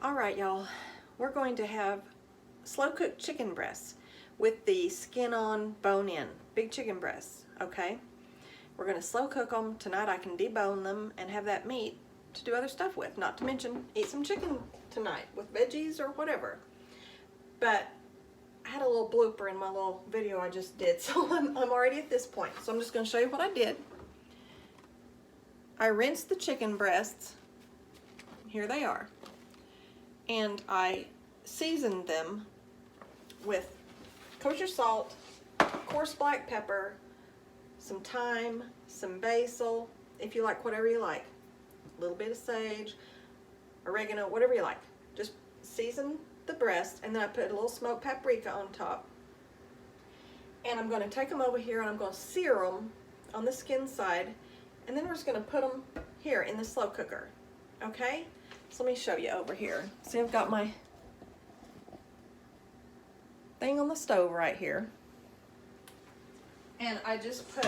All right, y'all, we're going to have slow cooked chicken breasts with the skin on, bone in, big chicken breasts, okay? We're gonna slow cook them. Tonight I can debone them and have that meat to do other stuff with, not to mention eat some chicken tonight with veggies or whatever. But I had a little blooper in my little video I just did, so I'm already at this point. So I'm just gonna show you what I did. I rinsed the chicken breasts, here they are, and I seasoned them with kosher salt, coarse black pepper, some thyme, some basil, if you like, whatever you like, a little bit of sage, oregano, whatever you like. Just season the breast, and then I put a little smoked paprika on top. And I'm going to take them over here and I'm going to sear them on the skin side, and then we're just going to put them here in the slow cooker. Okay? So let me show you over here. See, I've got my thing on the stove right here. And I just put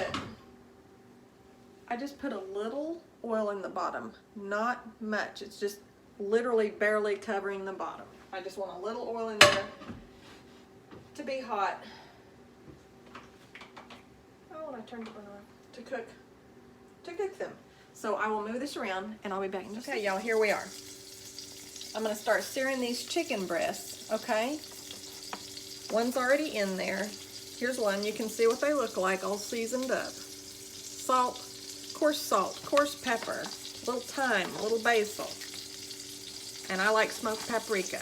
a little oil in the bottom, not much. It's just literally barely covering the bottom. I just want a little oil in there to be hot. Oh, and I turned it on to cook them. So I will move this around and I'll be back in just a second. Okay, y'all, here we are. I'm gonna start searing these chicken breasts, okay? One's already in there. Here's one. You can see what they look like, all seasoned up. Salt, coarse pepper, a little thyme, a little basil. And I like smoked paprika.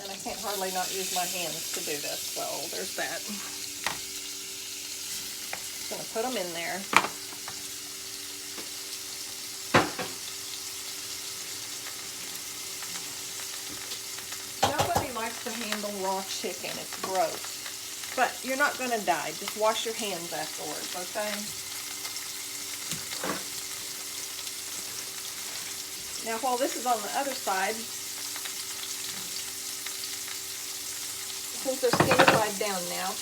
And I can't hardly not use my hands to do this, so there's that. Just gonna put them in there. Nobody likes to handle raw chicken. It's gross. But you're not gonna die. Just wash your hands afterwards, okay? Now while this is on the other side, since they're skin side down now,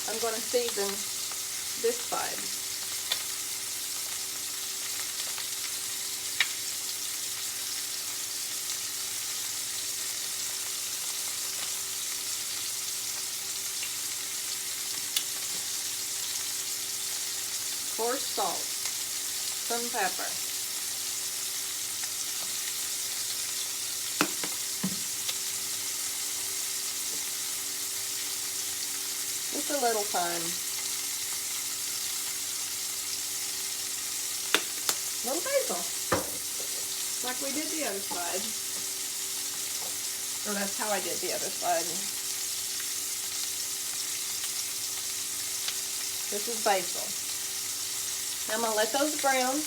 I'm going to season this side. Coarse salt, some pepper. Just a little thyme. A little basil. Like we did the other side. Or that's how I did the other side. This is basil. Now I'm going to let those brown.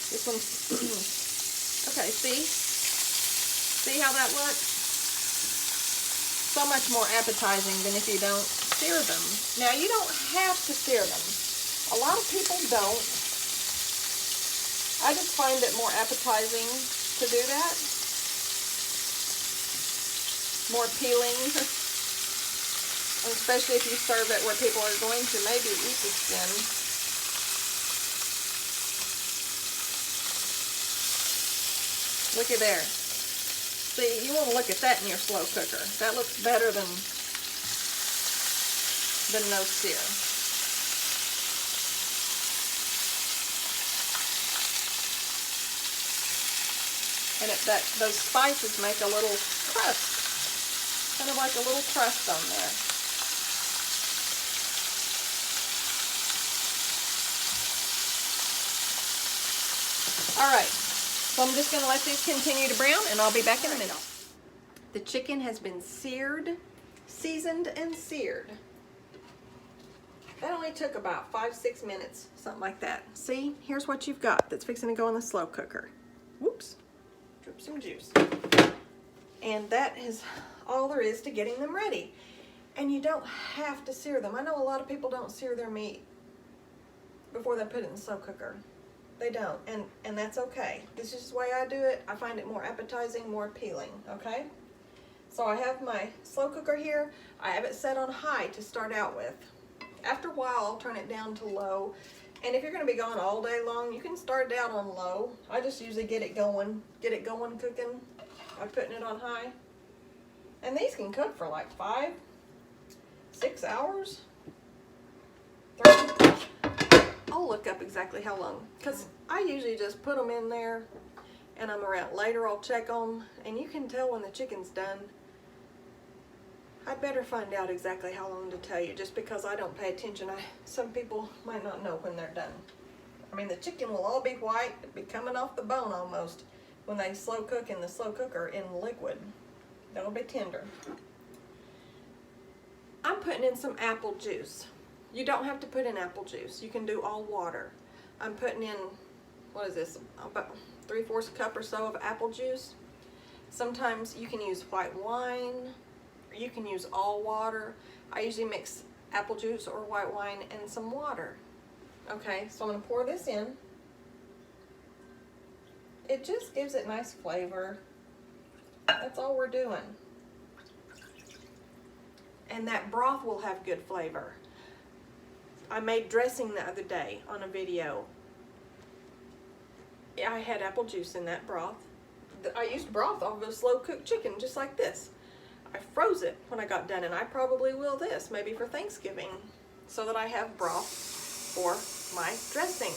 This one's, okay, see how that looks? So much more appetizing than if you don't sear them. Now you don't have to sear them. A lot of people don't. I just find it more appetizing to do that. More appealing. Especially if you serve it where people are going to maybe eat the skin. Look at there. See, you want to look at that in your slow cooker. That looks better than no sear. And those spices make a little crust, kind of like a little crust on there. All right. So I'm just going to let these continue to brown, and I'll be back in a minute. The chicken has been seasoned and seared. That only took about 5-6 minutes, something like that. See, here's what you've got that's fixing to go in the slow cooker. Whoops, drip some juice. And that is all there is to getting them ready. And you don't have to sear them. I know a lot of people don't sear their meat before they put it in the slow cooker. They don't, and that's okay. This is just the way I do it. I find it more appetizing, more appealing, okay? So I have my slow cooker here. I have it set on high to start out with. After a while, I'll turn it down to low And if you're going to be gone all day long, you can start it out on low. I just usually get it going cooking by putting it on high. And these can cook for like 5, 6 hours. 3. I'll look up exactly how long, because I usually just put them in there and I'm around. Later I'll check them, and you can tell when the chicken's done. I'd better find out exactly how long to tell you, just because I don't pay attention. Some people might not know when they're done. I mean, the chicken will all be white, be coming off the bone almost when they slow cook in the slow cooker in liquid. They'll be tender. I'm putting in some apple juice. You don't have to put in apple juice. You can do all water. I'm putting in, what is this, about 3/4 cup or so of apple juice. Sometimes you can use white wine, or you can use all water. I usually mix apple juice or white wine and some water. Okay, so I'm going to pour this in. It just gives it nice flavor. That's all we're doing. And that broth will have good flavor. I made dressing the other day on a video. I had apple juice in that broth. I used broth off of a slow cooked chicken just like this. I froze it when I got done, and I probably will this maybe for Thanksgiving, so that I have broth for my dressing.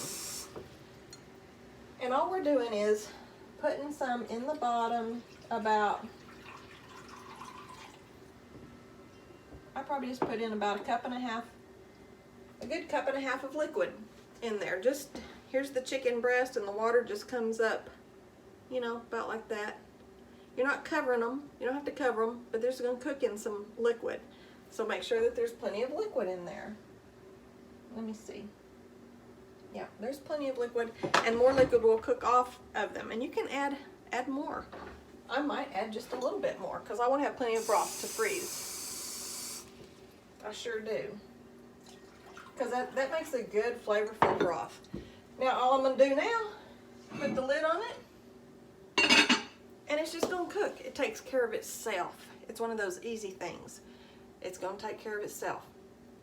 And all we're doing is putting some in the bottom, about, I probably just put in about 1.5 cups, a good 1.5 cups of liquid in there. Just, here's the chicken breast, and the water just comes up, you know, about like that. You're not covering them. You don't have to cover them, but they're just going to cook in some liquid. So make sure that there's plenty of liquid in there. Let me see. Yeah, there's plenty of liquid, and more liquid will cook off of them. And you can add more. I might add just a little bit more, because I want to have plenty of broth to freeze. I sure do. Because that makes a good flavorful broth. Now all I'm going to do now, put the lid on it, and it's just going to cook. It takes care of itself. It's one of those easy things. It's going to take care of itself.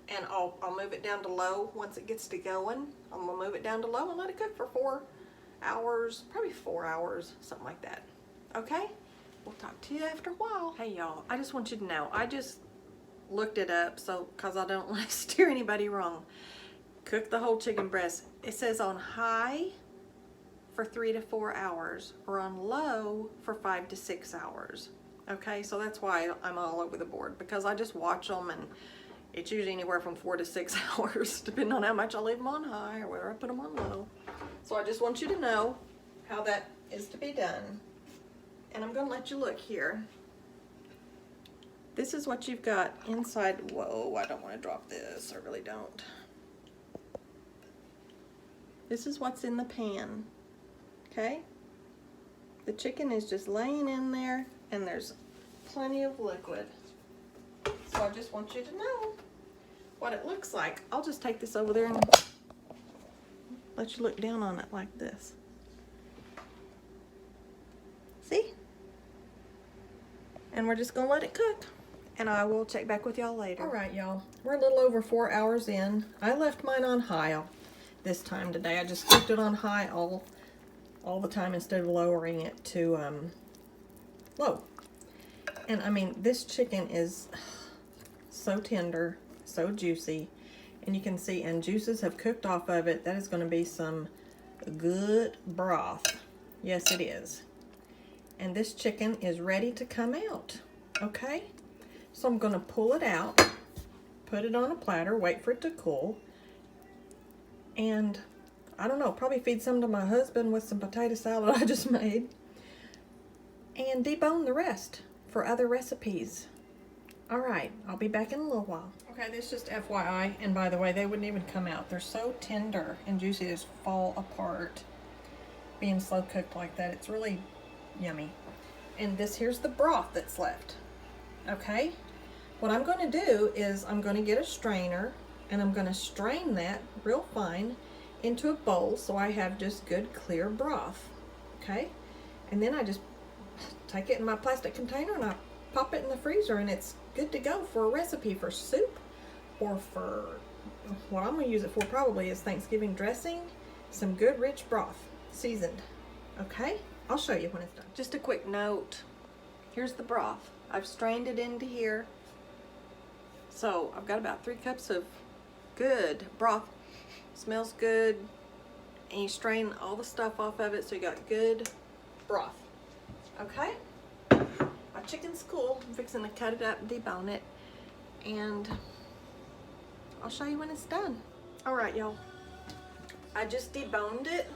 And I'll move it down to low once it gets to going. I'm going to move it down to low and let it cook for 4 hours, probably 4 hours, something like that. Okay? We'll talk to you after a while. Hey y'all, I just want you to know, I just looked it up because I don't want to steer anybody wrong. Cook the whole chicken breast. It says on high for 3 to 4 hours, or on low for 5 to 6 hours. Okay, so that's why I'm all over the board, because I just watch them, and it's usually anywhere from 4 to 6 hours, depending on how much I leave them on high or whether I put them on low. So I just want you to know how that is to be done. And I'm going to let you look here. This is what you've got inside. Whoa, I don't want to drop this. I really don't. This is what's in the pan. Okay? The chicken is just laying in there, and there's plenty of liquid. So I just want you to know what it looks like. I'll just take this over there and let you look down on it like this. See? And we're just gonna let it cook, and I will check back with y'all later. All right, y'all, we're a little over 4 hours in. I left mine on high this time today. I just kept it on high all the time instead of lowering it to low. And I mean, this chicken is so tender, so juicy, and you can see, and juices have cooked off of it. That is going to be some good broth. Yes, it is. And this chicken is ready to come out. Okay, so I'm going to pull it out, put it on a platter, wait for it to cool, and I don't know, probably feed some to my husband with some potato salad I just made, and debone the rest for other recipes. All right, I'll be back in a little while. Okay, this is just FYI, and by the way, they wouldn't even come out. They're so tender and juicy, they just fall apart being slow cooked like that. It's really yummy. And here's the broth that's left. Okay, what I'm going to do is I'm going to get a strainer, and I'm going to strain that real fine into a bowl so I have just good clear broth. Okay, and then I just take it in my plastic container and I pop it in the freezer, and it's good to go for a recipe for soup or for what I'm gonna use it for probably is Thanksgiving dressing, some good rich broth, seasoned. Okay, I'll show you when it's done. Just a quick note, here's the broth. I've strained it into here. So I've got about 3 cups of good broth. Smells good. And you strain all the stuff off of it so you got good broth. Okay? My chicken's cool. I'm fixing to cut it up and debone it. And I'll show you when it's done. Alright, y'all. I just deboned it.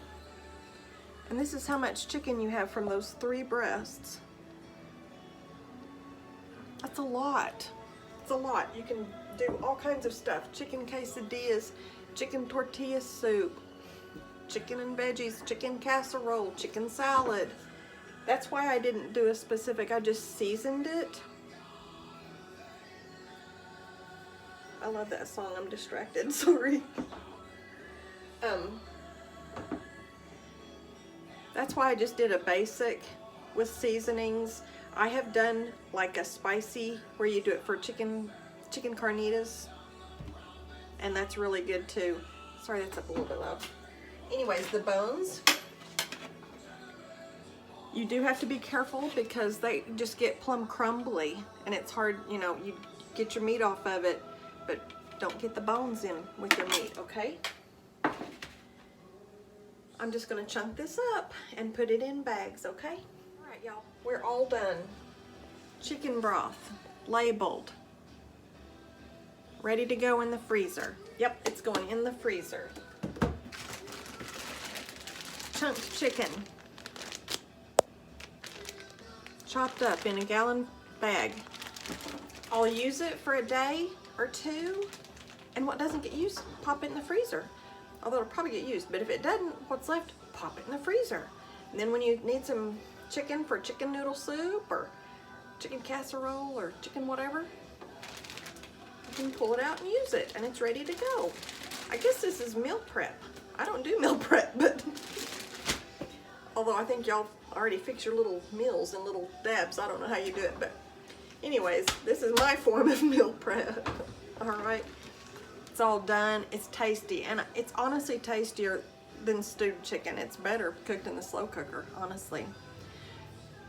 And this is how much chicken you have from those 3 breasts. That's a lot. It's a lot. You can do all kinds of stuff. Chicken quesadillas, chicken tortilla soup, chicken and veggies, chicken casserole, chicken salad. That's why I didn't do a specific, I just seasoned it. I love that song, I'm distracted, sorry. That's why I just did a basic with seasonings. I have done like a spicy where you do it for chicken carnitas, and that's really good too. Sorry, that's up a little bit loud. Anyways, the bones, you do have to be careful because they just get plumb crumbly and it's hard, you know, you get your meat off of it, but don't get the bones in with your meat, okay? I'm just gonna chunk this up and put it in bags, okay? All right, y'all, we're all done. Chicken broth, labeled, ready to go in the freezer. Yep, it's going in the freezer. Chunked chicken, chopped up in a gallon bag. I'll use it for a day or 2, and what doesn't get used, pop it in the freezer. Although it'll probably get used, but if it doesn't, what's left, pop it in the freezer. And then when you need some chicken for chicken noodle soup or chicken casserole or chicken whatever, you can pull it out and use it, and it's ready to go. I guess this is meal prep. I don't do meal prep, but although I think y'all already fix your little meals in little dabs. I don't know how you do it, but anyways, this is my form of meal prep. All right, it's all done. It's tasty, and it's honestly tastier than stewed chicken. It's better cooked in the slow cooker, honestly.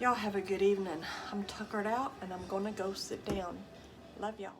Y'all have a good evening. I'm tuckered out, and I'm gonna go sit down. Love y'all.